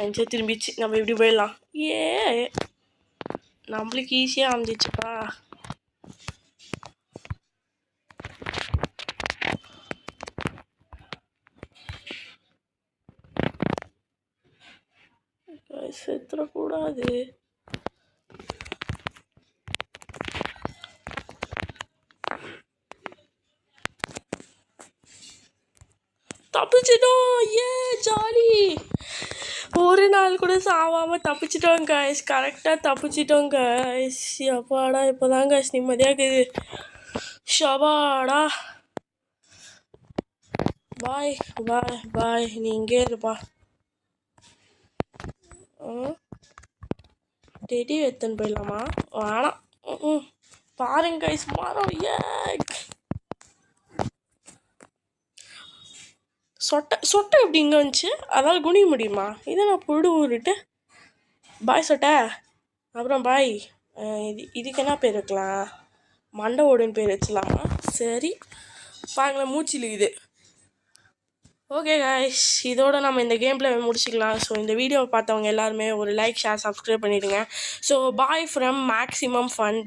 அஞ்சு திரும்பிச்சு. நம்ம எப்படி போயிடலாம். ஏ நம்மளுக்கு ஈஸியாக அமைஞ்சிச்சுப்பா. செத்துறக்கூடாது. தப்பிச்சிட்டோம். ஏ ஜாலி. ஒரு நாள் கூட சாவாமல் தப்பிச்சிட்டோம் கைஸ். கரெக்டாக தப்பிச்சிட்டோம் கைஸ். அப்பாடா இப்போதான் கைஸ் நிம்மதியாக இருக்குது. ஷபாடா. பாய் பாய் பாய். நீ இங்கே இருப்பா. டெடி எடுத்துன்னு போயிடலாமா? வேணாம். பாருங்க கைஸ் மரம். ஏ சொட்டை எப்படி இங்கே வந்துச்சு? அதால் குனிய முடியுமா? இதை நான் புடு ஊருட்டு. பாய் சொட்டை. அப்புறம் பாய் இதுக்கு என்ன பேர் வைக்கலாம்? மண்டை ஓடுன்னு பேர் வச்சலாமா? சரி பாருங்களேன் மூச்சில் இது. ஓகே காய்ஸ், இதோடு நம்ம இந்த கேம் பிளே முடிச்சிக்கலாம். ஸோ இந்த வீடியோவை பார்த்தவங்க எல்லாருமே ஒரு லைக், ஷேர், சப்ஸ்கிரைப் பண்ணிவிடுங்க. So bye from maximum fun.